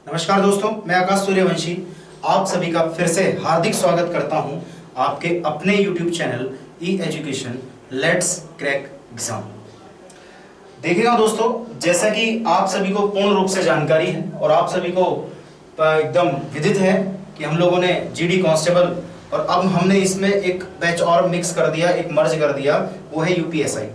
नमस्कार दोस्तों, मैं आकाश सूर्यवंशी आप सभी का फिर से हार्दिक स्वागत करता हूं आपके अपने YouTube channel E education let's crack exam. देखिएगा दोस्तों, जैसा कि आप सभी को पूर्ण रूप से जानकारी है और आप सभी को एकदम विदित है कि हम लोगों ने जीडी कांस्टेबल और अब हमने इसमें एक बैच और मिक्स कर दिया, एक मर्ज कर दिया, वो है यूपीएसआई।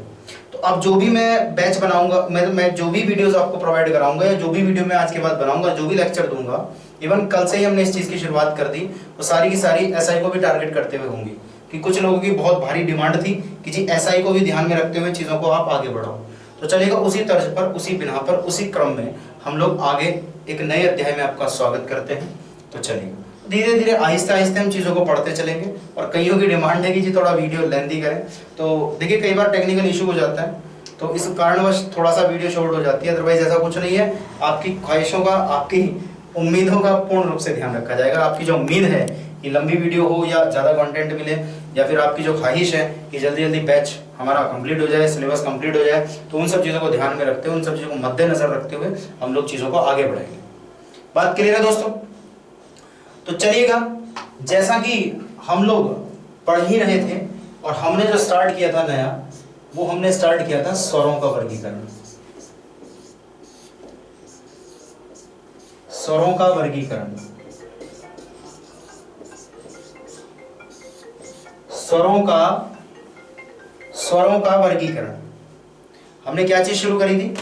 तो अब जो भी मैं बैच बनाऊंगा, मैं जो भी वीडियोस आपको प्रोवाइड कराऊंगा या जो भी वीडियो मैं आज के बाद बनाऊंगा, जो भी लेक्चर दूंगा, इवन कल से ही हमने इस चीज की शुरुआत कर दी, तो सारी की सारी एसआई को भी टारगेट करते हुए होंगी कि कुछ लोगों की बहुत भारी डिमांड थी कि जी एसआई को भी ध्यान में रखते हुए चीजों को आप आगे बढ़ाओ। तो चलिएगा उसी तर्ज पर, उसी बिना पर, उसी क्रम में हम लोग आगे एक नए अध्याय में आपका स्वागत करते हैं। तो चलिए धीरे धीरे आहिस्ते आहिस्ते हम चीज़ों को पढ़ते चलेंगे। और कईयों की डिमांड है कि जी थोड़ा वीडियो लेंथी करें, तो देखिए कई बार टेक्निकल इशू हो जाता है, तो इस कारणवश थोड़ा सा वीडियो शॉर्ट हो जाती है। अदरवाइज ऐसा कुछ नहीं है, आपकी ख्वाहिशों का, आपकी उम्मीदों का पूर्ण रूप से ध्यान रखा जाएगा। आपकी जो उम्मीद है कि लंबी वीडियो हो या ज़्यादा कंटेंट मिले, या फिर आपकी जो ख्वाहिश है कि जल्दी जल्दी बैच हमारा कंप्लीट हो जाए, सिलेबस कंप्लीट हो जाए, तो उन सब चीज़ों को ध्यान में रखते हुए, उन सब चीज़ों को मद्देनजर रखते हुए हम लोग चीज़ों को आगे बढ़ाएंगे। बात क्लियर है दोस्तों? तो चलिएगा, जैसा कि हम लोग पढ़ ही रहे थे और हमने जो स्टार्ट किया था नया, वो हमने स्टार्ट किया था स्वरों का वर्गीकरण। स्वरों का वर्गीकरण, स्वरों का वर्गीकरण। हमने क्या चीज शुरू करी थी?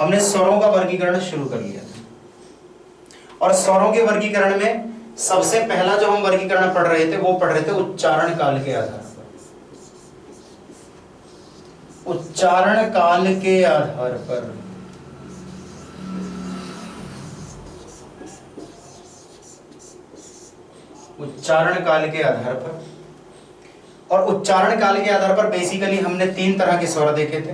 हमने स्वरों का वर्गीकरण शुरू कर लिया था। और स्वरों के वर्गीकरण में सबसे पहला जो हम वर्गीकरण पढ़ रहे थे, वो पढ़ रहे थे उच्चारण काल के आधार पर। उच्चारण काल के आधार पर उच्चारण काल के आधार पर और उच्चारण काल के आधार पर बेसिकली हमने 3 तरह के स्वर देखे थे।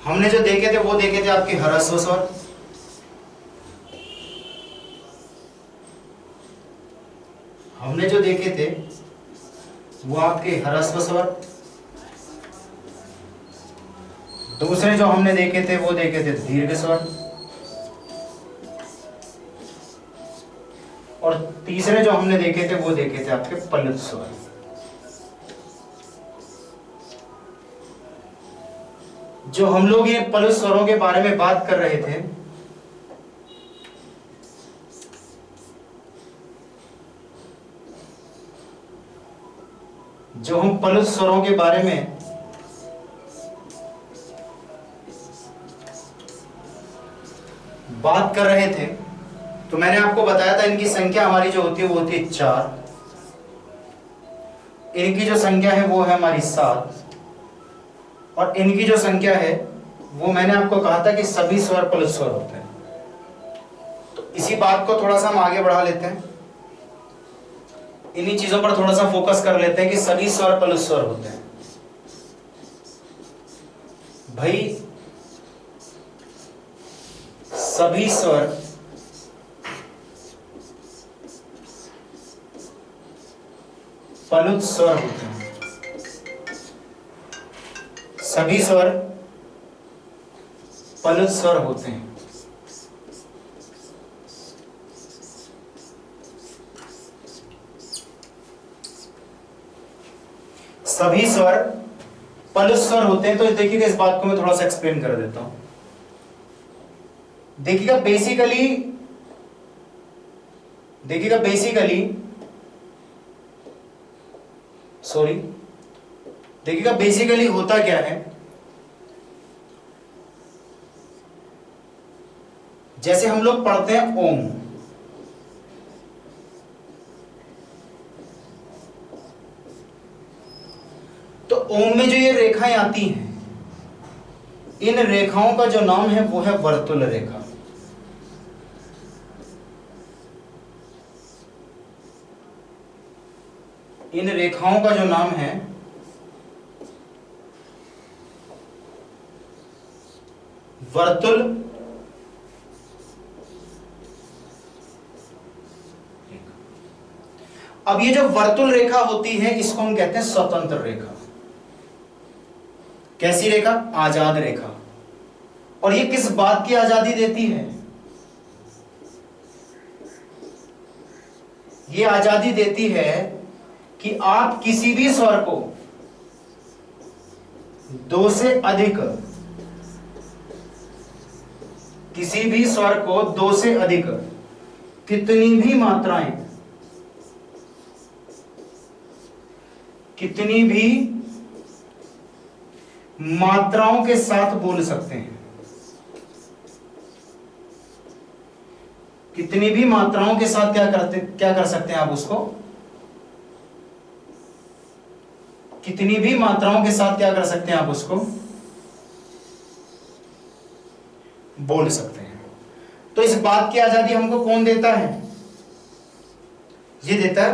हमने जो देखे थे वो देखे थे आपके ह्रस्व स्वर, हमने जो देखे थे वो आपके ह्रस्व स्वर। दूसरे जो हमने देखे थे वो देखे थे दीर्घ स्वर। और तीसरे जो हमने देखे थे वो देखे थे आपके पल्लव स्वर। जो हम लोग ये पल्लव स्वरों के बारे में बात कर रहे थे, जो हम पल्लव स्वरों के बारे में बात कर रहे थे, तो मैंने आपको बताया था इनकी संख्या हमारी जो होती है वो होती है 4। इनकी जो संख्या है वो है हमारी 7। और इनकी जो संख्या है वो मैंने आपको कहा था कि सभी स्वर पल्लव स्वर होते हैं। तो इसी बात को थोड़ा सा हम आगे बढ़ा लेते हैं, इन्हीं चीजों पर थोड़ा सा फोकस कर लेते हैं कि सभी स्वर पल्लव स्वर होते हैं। भाई सभी स्वर पल्लव स्वर होते हैं। सभी स्वर पल्लव स्वर होते हैं। सभी स्वर पल्लव स्वर होते हैं। तो देखिएगा, इस बात को मैं थोड़ा सा एक्सप्लेन कर देता हूं। देखिएगा बेसिकली होता क्या है, जैसे हम लोग पढ़ते हैं ओम, तो ओम में जो ये रेखाएं आती हैं, इन रेखाओं का जो नाम है वो है वर्तुल रेखा। इन रेखाओं का जो नाम है वर्तुल अब ये जो वर्तुल रेखा होती है इसको हम कहते हैं स्वतंत्र रेखा। कैसी रेखा? आजाद रेखा। और ये किस बात की आजादी देती है? ये आजादी देती है कि आप किसी भी स्वर को दो से अधिक, किसी भी स्वर को दो से अधिक कितनी भी मात्राएं, कितनी भी मात्राओं के साथ बोल सकते हैं। कितनी भी मात्राओं के साथ क्या कर सकते हैं आप उसको? कितनी भी मात्राओं के साथ क्या कर सकते हैं आप उसको? बोल सकते हैं। तो इस बात की आजादी हमको कौन देता है? ये देता है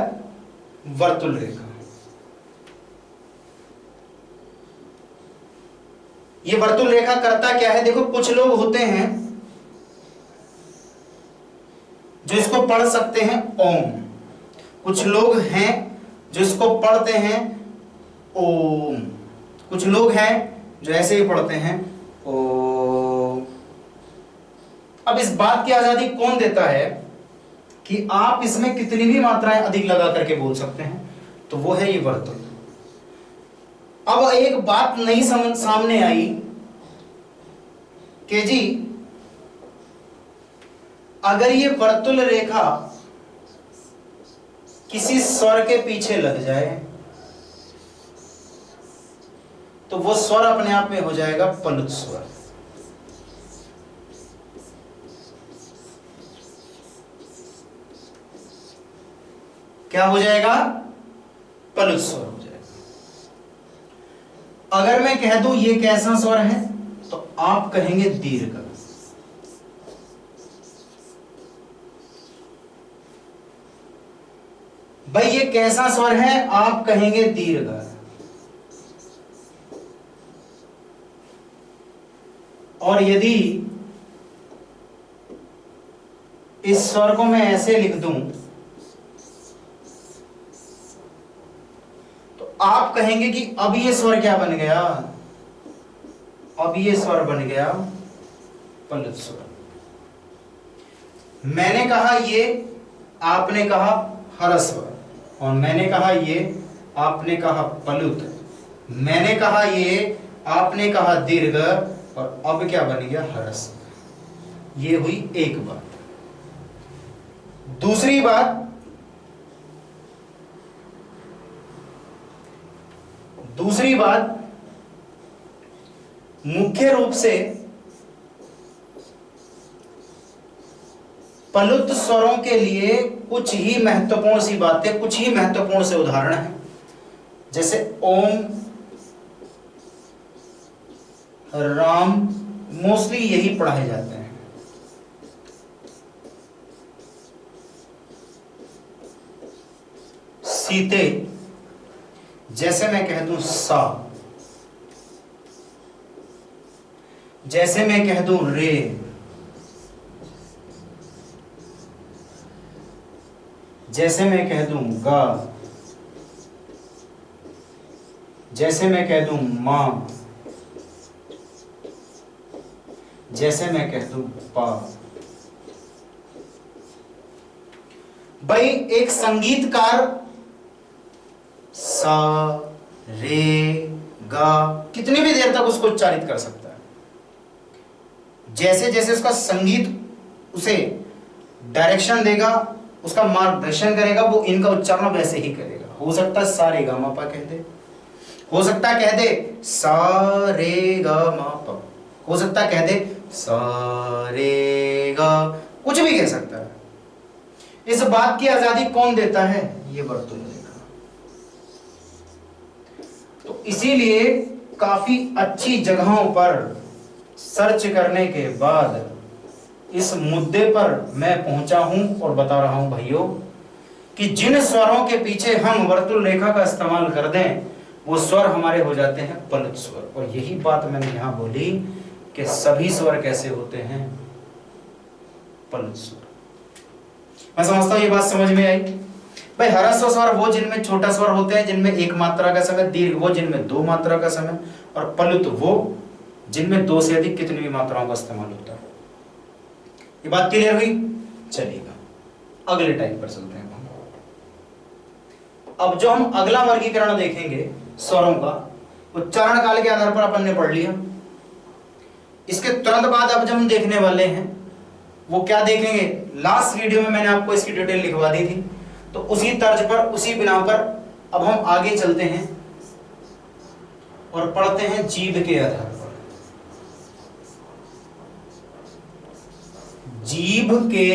वर्तुल रेखा। ये वर्तुल रेखा करता क्या है? देखो, कुछ लोग होते हैं जो इसको पढ़ सकते हैं ओम, कुछ लोग हैं जो इसको पढ़ते हैं ओम, कुछ लोग हैं जो ऐसे ही पढ़ते हैं ओम। अब इस बात की आजादी कौन देता है कि आप इसमें कितनी भी मात्राएं अधिक लगा करके बोल सकते हैं? तो वो है ये वर्तुल। अब एक बात नई सामने आई कि जी अगर ये वर्तुल रेखा किसी स्वर के पीछे लग जाए तो वो स्वर अपने आप में हो जाएगा पलुत स्वर। क्या हो जाएगा? पलुत स्वर हो जाएगा। अगर मैं कह दूं ये कैसा स्वर है तो आप कहेंगे दीर्घ। भाई ये कैसा स्वर है? आप कहेंगे दीर्घ। और यदि इस स्वर को मैं ऐसे लिख दूं तो आप कहेंगे कि अब ये स्वर क्या बन गया? अब ये स्वर बन गया पलुत स्वर। मैंने कहा ये, आपने कहा ह्रस्व, और मैंने कहा ये, आपने कहा पलुत, मैंने कहा ये, आपने कहा दीर्घ, और अब क्या बन गया? ह्रस्व। ये हुई एक बात। दूसरी बात, मुख्य रूप से पलुत स्वरों के लिए कुछ ही महत्वपूर्ण सी बातें, कुछ ही महत्वपूर्ण से उदाहरण हैं। जैसे ओम, राम, मोस्टली यही पढ़ाए जाते हैं। सीते, जैसे मैं कह दूं सा, जैसे मैं कह दूं रे, जैसे मैं कह दूं गा, जैसे मैं कह दूं मां, जैसे मैं कह दूं पा। भाई एक संगीतकार सा, रे, गा कितनी भी देर तक उसको उच्चारित कर सकता है। जैसे जैसे उसका संगीत उसे डायरेक्शन देगा, उसका मार्गदर्शन करेगा, वो इनका उच्चारण वैसे ही करेगा। हो सकता है सा रे गा मा पा कह दे, हो सकता है कह दे सा रे गा मा पा, हो सकता है कह दे सा रे गा, कुछ भी कह सकता है। इस बात की आजादी कौन देता है? ये वर्तुल रेखा। तो इसीलिए काफी अच्छी जगहों पर सर्च करने के बाद इस मुद्दे पर मैं पहुंचा हूं और बता रहा हूं भाइयों कि जिन स्वरों के पीछे हम वर्तुल रेखा का इस्तेमाल कर दें वो स्वर हमारे हो जाते हैं पलुत स्वर। और यही बात मैंने यहां बोली कि सभी स्वर कैसे होते हैं? पलुत स्वर। मैं समझता हूं ये बात समझ में आई। भाई ह्रस्व स्वर वो जिनमें छोटा स्वर होते हैं, जिनमें एक मात्रा का समय, दीर्घ वो जिनमें दो मात्रा का समय, और प्लुत वो जिनमें दो से अधिक कितनी भी मात्राओं का इस्तेमाल होता है। ये बात क्लियर हुई? चलिएगा अगले टाइप पर चलते हैं। अब जो हम अगला वर्गीकरण देखेंगे स्वरों का, उच्चारण काल के आधार पर अपन ने पढ़ लिया। इसके तुरंत बाद अब जो हम देखने वाले हैं वो क्या देखेंगे, लास्ट वीडियो में मैंने आपको इसकी डिटेल लिखवा दी थी, तो उसी तर्ज पर, उसी बिना पर अब हम आगे चलते हैं और पढ़ते हैं जीभ के आधार पर। जीभ के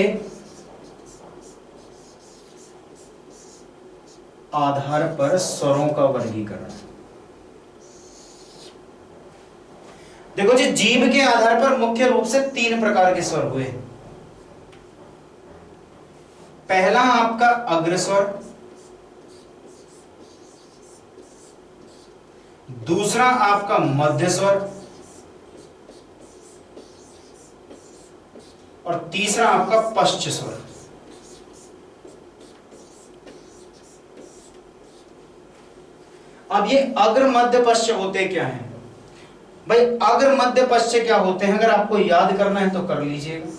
आधार पर स्वरों का वर्गीकरण। देखो जी, जीभ के आधार पर मुख्य रूप से तीन प्रकार के स्वर हुए। पहला आपका अग्रस्वर, दूसरा आपका मध्य स्वर, और तीसरा आपका पश्च स्वर। अब ये अग्र मध्य पश्च होते क्या हैं भाई? अग्र मध्य पश्च क्या होते हैं, अगर आपको याद करना है तो कर लीजिएगा।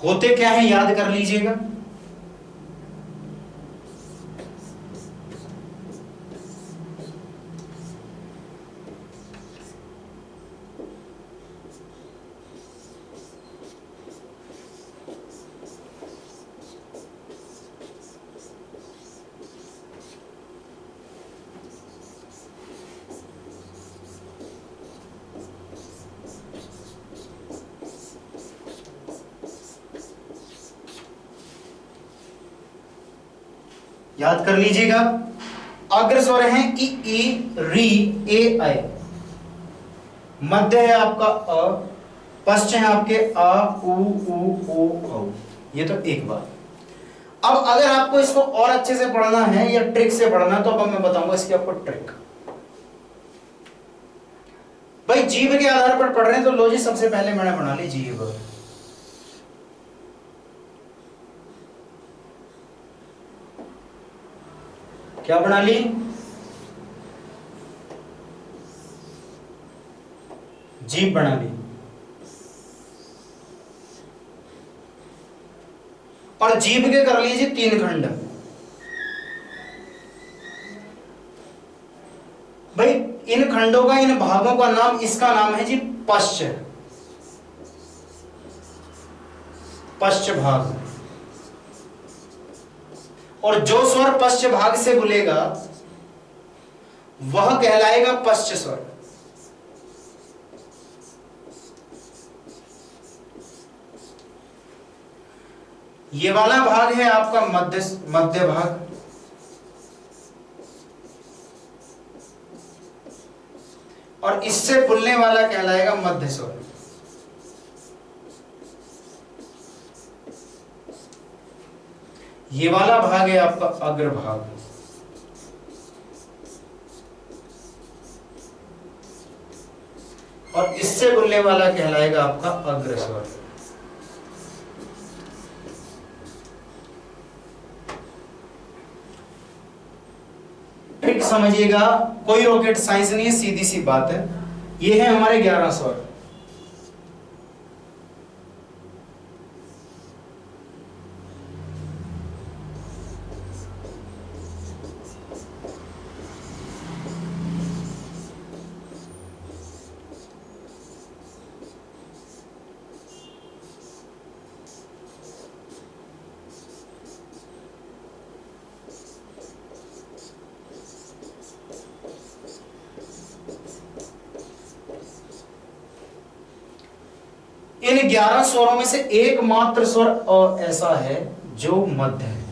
होते क्या है याद कर लीजिएगा। याद कर लीजिएगा। अग्र स्वर है ई, री, ए, ऐ। मध्य है आपका अ, पश्च है आपके आ, उ, औ। ये तो एक बात। अब अगर आपको इसको और अच्छे से पढ़ना है या ट्रिक से पढ़ना, तो अब मैं बताऊंगा इसकी आपको ट्रिक। भाई जीभ के आधार पर पढ़ रहे हैं तो लो जी, सबसे पहले मैंने बना ली जीभ। क्या बना ली? जीभ बना ली। और जीभ के कर लीजिए तीन खंड। भाई इन खंडों का, इन भागों का नाम, इसका नाम है जी पश्च, पश्च भाग। और जो स्वर पश्च भाग से बोलेगा वह कहलाएगा पश्च स्वर। ये वाला भाग है आपका मध्य भाग, और इससे बोलने वाला कहलाएगा मध्य स्वर। ये वाला भाग है आपका अग्र भाग, और इससे बोलने वाला कहलाएगा आपका अग्र स्वर। ट्रिक समझिएगा, कोई रॉकेट साइंस नहीं है, सीधी सी बात है। ये है हमारे 11 स्वर। इन 11 स्वरों में से एकमात्र स्वर अ ऐसा है जो मध्य है।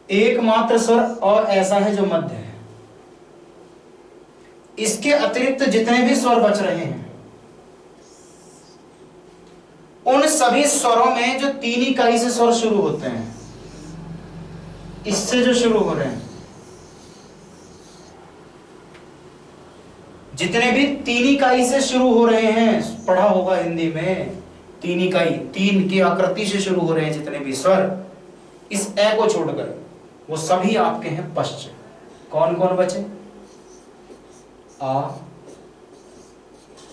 एकमात्र स्वर अ ऐसा है जो मध्य है। इसके अतिरिक्त जितने भी स्वर बच रहे हैं उन सभी स्वरों में जो तीन इकाई से स्वर शुरू होते हैं इससे जो शुरू हो रहे हैं, जितने भी तीन इकाई से शुरू हो रहे हैं, पढ़ा होगा हिंदी में, तीन इकाई, तीन की आकृति से शुरू हो रहे हैं जितने भी स्वर, इस ए को छोड़कर वो सभी आपके हैं पश्च। कौन कौन बचे? आ,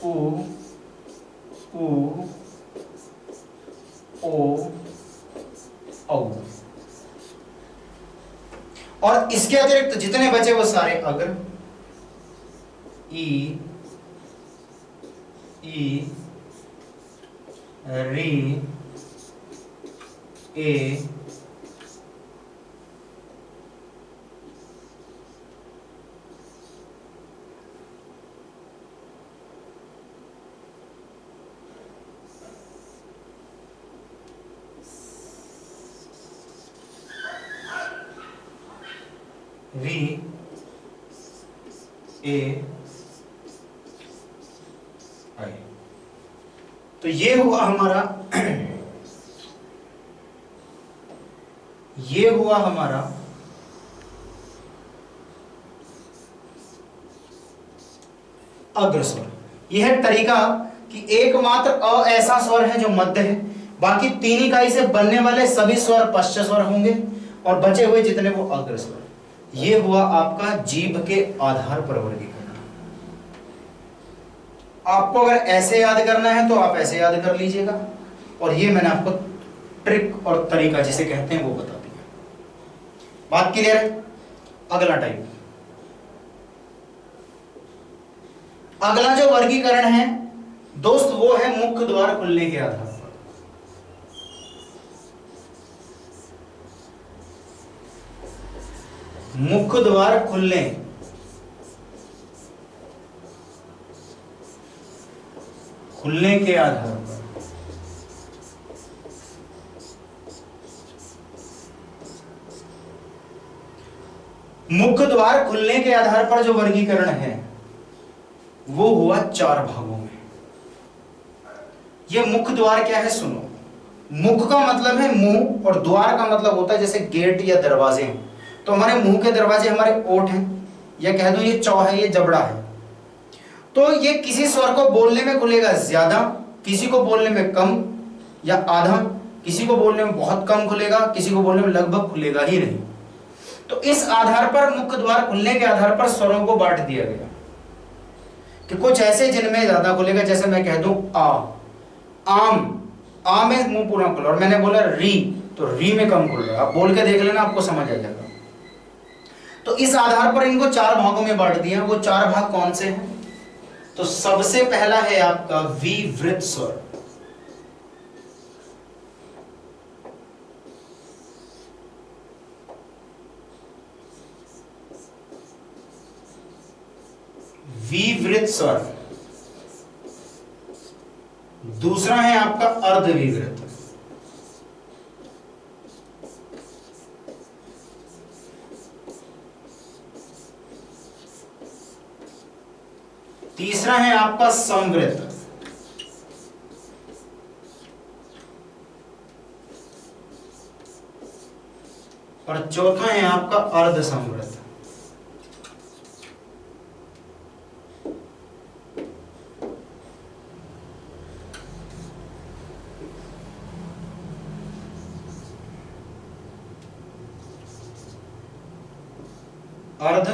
उ, ओ, औ। और इसके अतिरिक्त जितने बचे वो सारे अग्र, ई, री, ए, री, ए, आई। तो ये हुआ हमारा ये हुआ हमारा अग्रस्वर। यह है तरीका कि एकमात्र अ ऐसा स्वर है जो मध्य है, बाकी तीन इकाई से बनने वाले सभी स्वर पश्च स्वर होंगे और बचे हुए जितने वो अग्रस्वर। ये हुआ आपका जीभ के आधार पर वर्गीकरण। आपको अगर ऐसे याद करना है तो आप ऐसे याद कर लीजिएगा, और ये मैंने आपको ट्रिक और तरीका जिसे कहते हैं वो बता दिया। बात क्लियर है? अगला टाइप, अगला जो वर्गीकरण है दोस्त वो है मुख्य द्वार खुलने के आधार पर। मुख्य द्वार खुलने के आधार पर। मुख्य द्वार खुलने के आधार पर जो वर्गीकरण है वो हुआ चार भागों में। ये मुख्य द्वार क्या है सुनो। मुख का मतलब है मुंह और द्वार का मतलब होता है जैसे गेट या दरवाजे हैं। तो हमारे मुंह के दरवाजे हमारे ओठ हैं, या कह दो ये चौ है, ये जबड़ा है। तो ये किसी स्वर को बोलने में खुलेगा ज्यादा, किसी को बोलने में कम या आधा, किसी को बोलने में बहुत कम खुलेगा, किसी को बोलने में लगभग खुलेगा ही नहीं। तो इस आधार पर मुख्य द्वार खुलने के आधार पर स्वरों को बांट दिया गया कि कुछ ऐसे जिनमें ज्यादा खुलेगा, जैसे मैं कह दूं आ, आम, आ में मुंह पूरा खुला, और मैंने बोला री तो री में कम खुल रहा है। आप बोल के देख लेना, आपको समझ आ जाएगा। तो इस आधार पर इनको चार भागों में बांट दिया। वो चार भाग कौन से हैं? तो सबसे पहला है आपका विवृत स्वर। विवृत स्वर। दूसरा है आपका अर्धविवृत। तीसरा है आपका संवृत। और चौथा है आपका अर्धसंवृत। अर्ध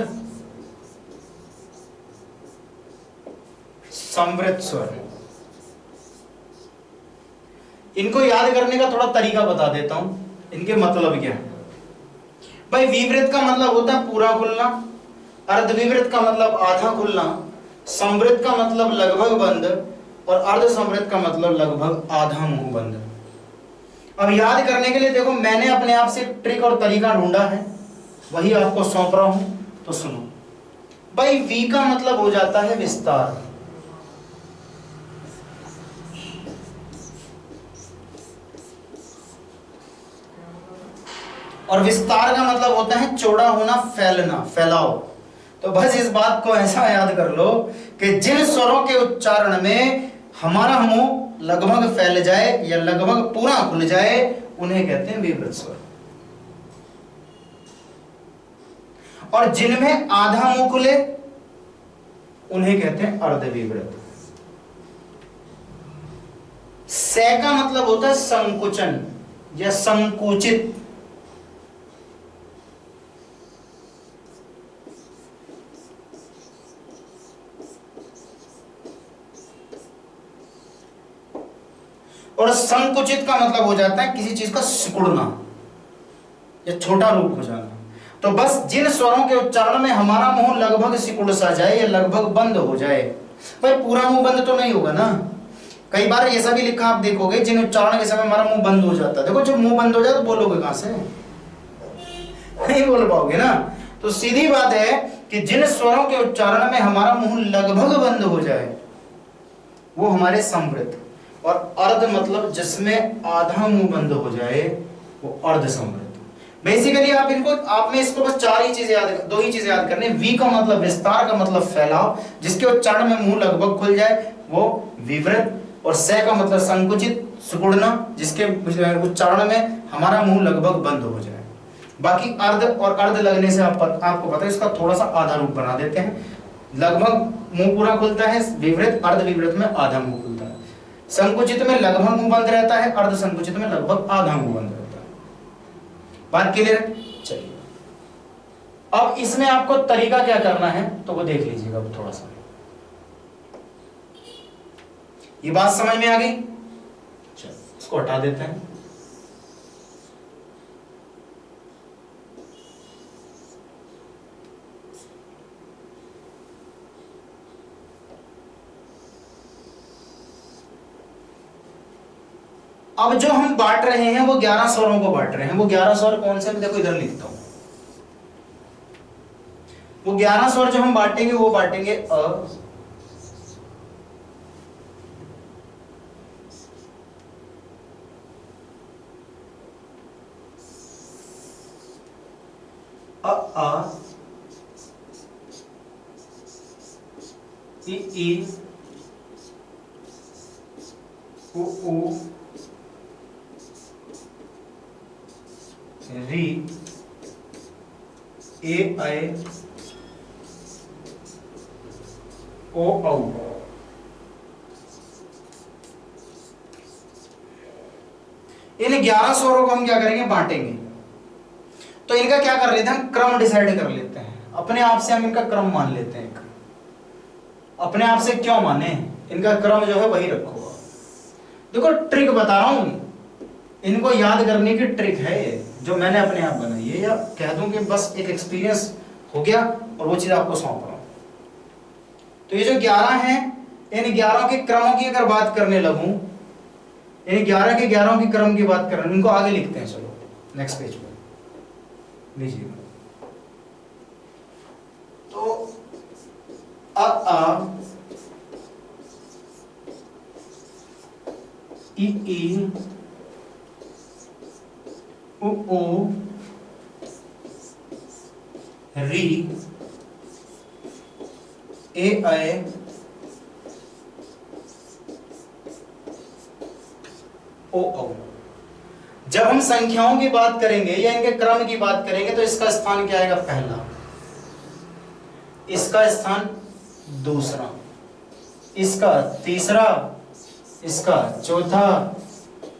संवृत स्वर। इनको याद करने का थोड़ा तरीका बता देता हूं, इनके मतलब क्या है। भाई विवृत का मतलब होता है पूरा खुलना, अर्धविवृत का मतलब आधा खुलना, संवृत का मतलब लगभग बंद, और अर्ध संवृत का मतलब लगभग आधा मुंह बंद। अब याद करने के लिए देखो, मैंने अपने आप से ट्रिक और तरीका ढूंढा है, वही आपको सौंप रहा हूं। तो सुनो भाई, वी का मतलब हो जाता है विस्तार, और विस्तार का मतलब होता है चौड़ा होना, फैलना, फैलाव। तो बस इस बात को ऐसा याद कर लो कि जिन स्वरों के उच्चारण में हमारा मुंह लगभग फैल जाए या लगभग पूरा खुल जाए उन्हें कहते हैं विवृत स्वर। और जिनमें आधा मुंह खुले उन्हें कहते हैं अर्धविवृत। से का मतलब होता है संकुचन या संकुचित। और संकुचित का मतलब हो जाता है किसी चीज का सिकुड़ना या छोटा रूप हो जाना। तो बस जिन स्वरों के उच्चारण में हमारा मुंह लगभग सिकुड़ सा जाए या लगभग बंद हो जाए, भाई पूरा मुंह बंद तो नहीं होगा ना। कई बार ऐसा भी लिखा आप देखोगे जिन उच्चारण के समय हमारा मुंह बंद हो जाता है। देखो जब मुंह बंद हो जाए तो बोलोगे कहां से, नहीं बोल पाओगे ना। तो सीधी बात है कि जिन स्वरों के उच्चारण में हमारा मुंह लगभग बंद हो जाए वो हमारे समवृत, और अर्ध मतलब जिसमें आधा मुंह बंद हो जाए वो अर्ध समवृत। बेसिकली आप इनको, आप में इसको बस चार ही चीजें याद, दो ही चीजें याद करनी। वी का मतलब विस्तार का मतलब फैलाव, जिसके उच्चारण में मुंह लगभग खुल जाए वो विवृत, और से का मतलब संकुचित सिकुड़ना, जिसके उच्चारण में हमारा मुंह लगभग बंद हो जाए। बाकी अर्ध और अर्ध लगने से आपको पता है इसका थोड़ा सा आधा रूप बना देते हैं। लगभग मुंह पूरा खुलता है विवृत, अर्ध विवृत में आधा मुंह खुलता है, संकुचित में लगभग मुंह बंद रहता है, अर्ध संकुचित में लगभग आधा मुंह बंद रहता है। बात क्लियर है? चलिए अब इसमें आपको तरीका क्या करना है तो वो देख लीजिएगा अब थोड़ा सा। ये बात समझ में आ गई? चलो इसको हटा देते हैं। अब जो हम बांट रहे हैं वो 11 स्वरों को बांट रहे हैं। वो 11 स्वर कौन से, देखो इधर लिखता हूं। वो 11 स्वर जो हम बांटेंगे वो बांटेंगे अ, आ, ई, उ, री, ए, ऐ, ओ, औ। इन 11 स्वरों को हम क्या करेंगे, बांटेंगे। तो इनका क्या कर लेते हैं हम, क्रम डिसाइड कर लेते हैं। अपने आप से हम इनका क्रम मान लेते हैं। अपने आप से क्यों माने, इनका क्रम जो है वही रखो। देखो ट्रिक बता रहा हूं, इनको याद करने की ट्रिक है ये, जो मैंने अपने आप बनाई है, या कह दूं कि बस एक एक्सपीरियंस हो गया और वो चीज आपको सौंप रहा हूं। तो ये जो 11 हैं, इन 11 के क्रमों की अगर बात करने लगूं, इन 11 के 11 की क्रम की बात करने, इनको आगे लिखते हैं। चलो नेक्स्ट पेज पर लीजिएगा। तो आ, ई, उ, री, ए, ऐ, ओ, औ। जब हम संख्याओं की बात करेंगे या इनके क्रम की बात करेंगे तो इसका स्थान क्या आएगा, पहला, इसका स्थान दूसरा, इसका तीसरा, इसका चौथा,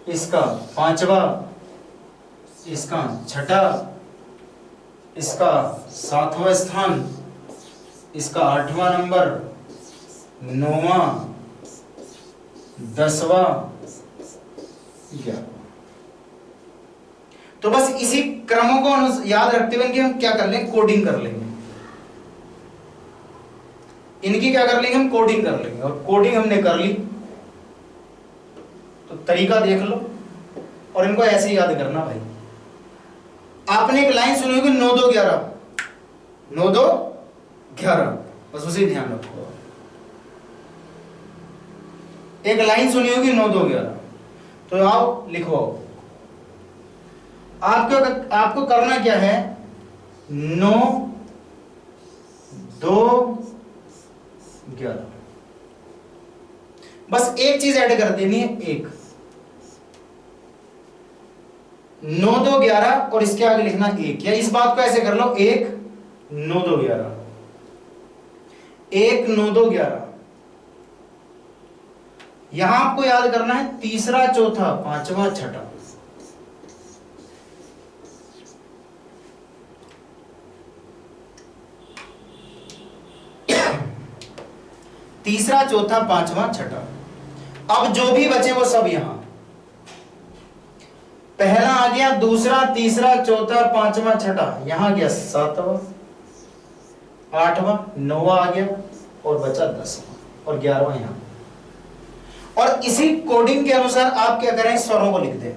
इसका पांचवा, इसका छठा, इसका सातवां स्थान, इसका 8वां नंबर, 9वां, 10वां, 11वां। तो बस इसी क्रमों को याद रखते हुए इनकी हम क्या कर लेंगे, कोडिंग कर लेंगे। इनकी क्या कर लेंगे हम, कोडिंग कर लेंगे। और कोडिंग हमने कर ली तो तरीका देख लो, और इनको ऐसे ही याद करना भाई। आपने एक लाइन सुनी होगी 9 2 11, 9 2 11, बस उसी ध्यान रखो। एक लाइन सुनी होगी 9 2 11, तो आओ लिखो। आपको करना क्या है, 9 2 11, बस एक चीज ऐड कर देनी है, एक 9 2 11 और इसके आगे लिखना 1, या इस बात को ऐसे कर लो 1 9 2 11, 1 9 2 11। यहां आपको याद करना है तीसरा, चौथा, पांचवा, छठा। तीसरा, चौथा, पांचवा, छठा। अब जो भी बचे वो सब यहां, पहला आ गया, दूसरा, तीसरा, चौथा, पांचवा, छठा, यहां गया सातवां, आठवां, नौवां आ गया और बचा 10वां और 11वां यहां। और इसी कोडिंग के अनुसार आप क्या करें, स्वरों को लिख दें।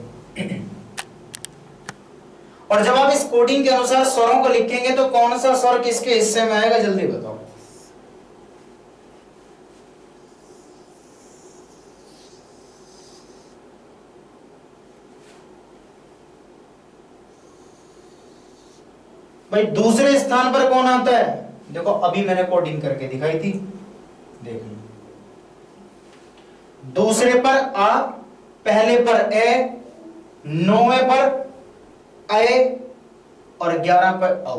और जब आप इस कोडिंग के अनुसार स्वरों को लिखेंगे तो कौन सा स्वर किसके हिस्से में आएगा, जल्दी बताओ। भाई दूसरे स्थान पर कौन आता है, देखो अभी मैंने कोडिंग करके दिखाई थी, देख लो। दूसरे पर आ, पहले पर ए, 9वें पर ए और 11 पर औ।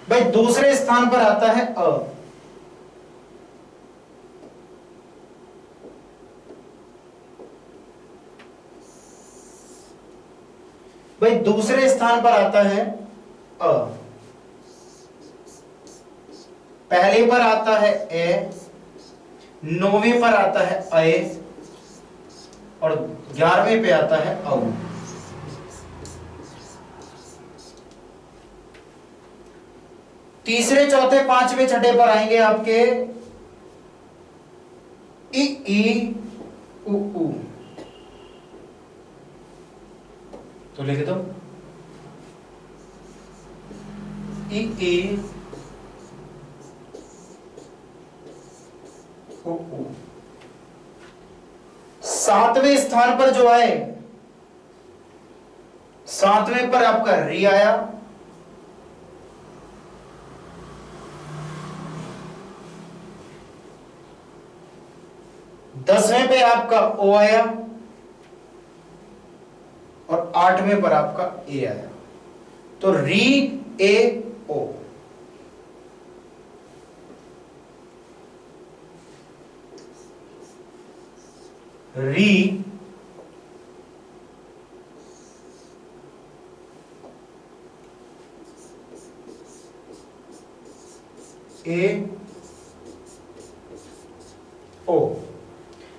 भाई दूसरे स्थान पर आता है अ, भाई दूसरे स्थान पर आता है अ, पहले पर आता है ए, 9वें पर आता है ए और 11वें पे आता है औ। तीसरे, चौथे, पांचवें, छठे पर आएंगे आपके इ, ई, उ। तो लिख दो इ, ई, उ। सातवें स्थान पर जो आए, सातवें पर आपका री आया, दसवें पे आपका ओ आया और 8वें पर आपका ए आया। तो री, ए, ओ। री, ए, ओ।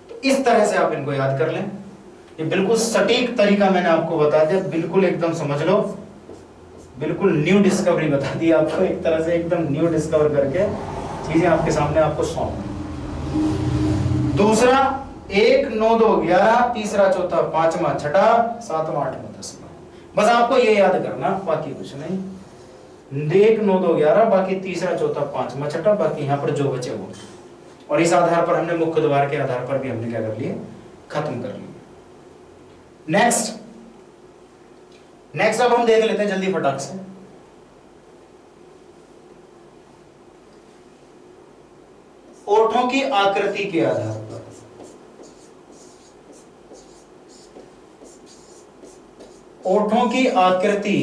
तो इस तरह से आप इनको याद कर लें। ये बिल्कुल सटीक तरीका मैंने आपको बता दिया, बिल्कुल एकदम समझ लो, बिल्कुल न्यू डिस्कवरी बता दी आपको, एक तरह से एकदम न्यू डिस्कवर करके चीजें आपके सामने आपको सौंप। दूसरा 1 9 2 11, तीसरा, चौथा, पांचवा, छठा, सातवां, आठवां, 10वां। बस आपको ये याद करना, बाकी कुछ नहीं। 1 9 2 11, बाकी तीसरा, चौथा, पांचवा, छठा, बाकी यहां पर जो बचे वो। और इस आधार पर हमने मुख्य द्वार के आधार पर भी हमने क्या कर लिए, खत्म कर लिए। नेक्स्ट अब हम देख लेते हैं जल्दी फटाक से। ओठों की आकृति के आधार पर, ओठों की आकृति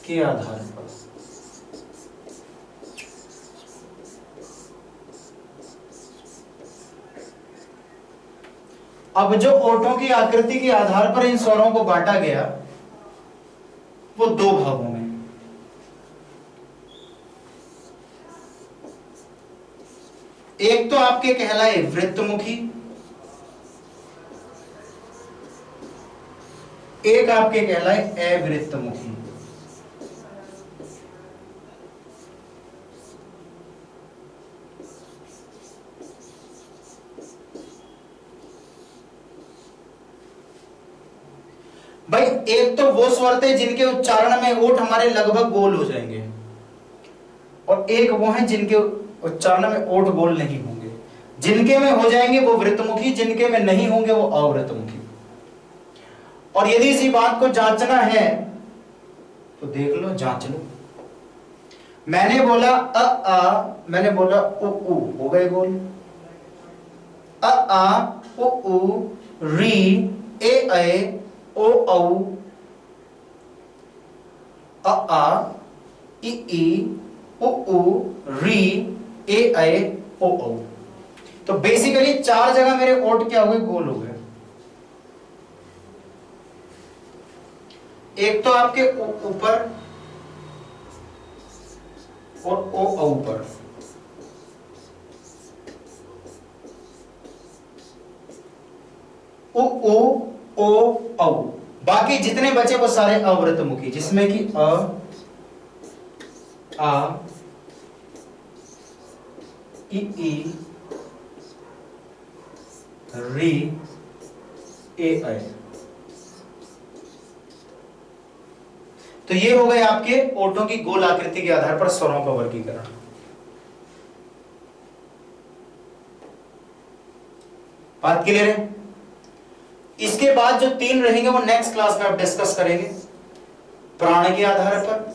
के आधार पर अब जो ओठों की आकृति के आधार पर इन स्वरों को बांटा गया वो दो भागों में। एक तो आपके कहलाए वृत्तमुखी, एक आपके कहलाए अवृत्तमुखी। भाई एक तो वो स्वर थे जिनके उच्चारण में ओठ हमारे लगभग गोल हो जाएंगे, और एक वो हैं जिनके उच्चारण में ओठ गोल नहीं होंगे। जिनके में हो जाएंगे वो वृत्तमुखी, जिनके में नहीं होंगे वो अवृत्तमुखी। और यदि इसी बात को जांचना है तो देख लो, जांच लो। मैंने बोला आ, मैंने बोला उ, हो गए गोल। आ, उ, री, ए ऐ ओ औ अ आ इ ई उ ऊ री ए ऐ ओ औ। तो बेसिकली 4 जगह मेरे ओट क्या हो गए, गोल हो गए। एक तो आपके ऊपर और ओ औ पर, उ ऊ ओ औ। बाकी जितने बचे वो सारे अवृतमुखी, जिसमें कि अ आ इ ई री ए ऐ। तो ये हो गए आपके ओठों की गोल आकृति के आधार पर स्वरों का वर्गीकरण। बात क्लियर है? इसके बाद जो 3 रहेंगे वो नेक्स्ट क्लास में आप डिस्कस करेंगे, प्राण के आधार पर,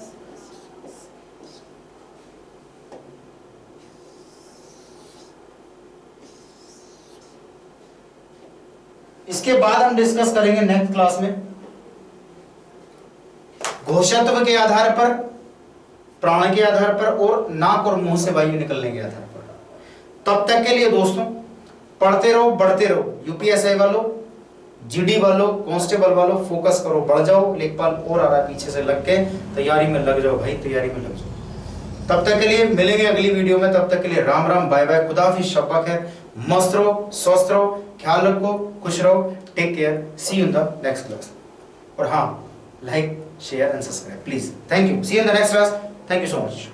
इसके बाद हम डिस्कस करेंगे नेक्स्ट क्लास में घोषत्व के आधार पर, प्राण के आधार पर और नाक और मुंह से वायु निकलने के आधार पर। तब तक के लिए दोस्तों पढ़ते रहो, बढ़ते रहो। यूपीएसआई वालों, जीडी वालों, कांस्टेबल वालों, फोकस करो, बढ़ जाओ। लेखपाल और आ रहा है पीछे से, लग के तैयारी में लग जाओ भाई, तैयारी में लग जाओ। तब तक के लिए मिलेंगे अगली वीडियो में। तब तक के लिए राम राम, बाय बाय, खुदा हाफिज़, शब्बा खैर, मस्त रहो, स्वस्थ रहो, ख्याल रखो, खुश रहो, take care, see you in the next class. और हाँ, like, share and subscribe please. Thank you. See you in the next class. Thank you so much.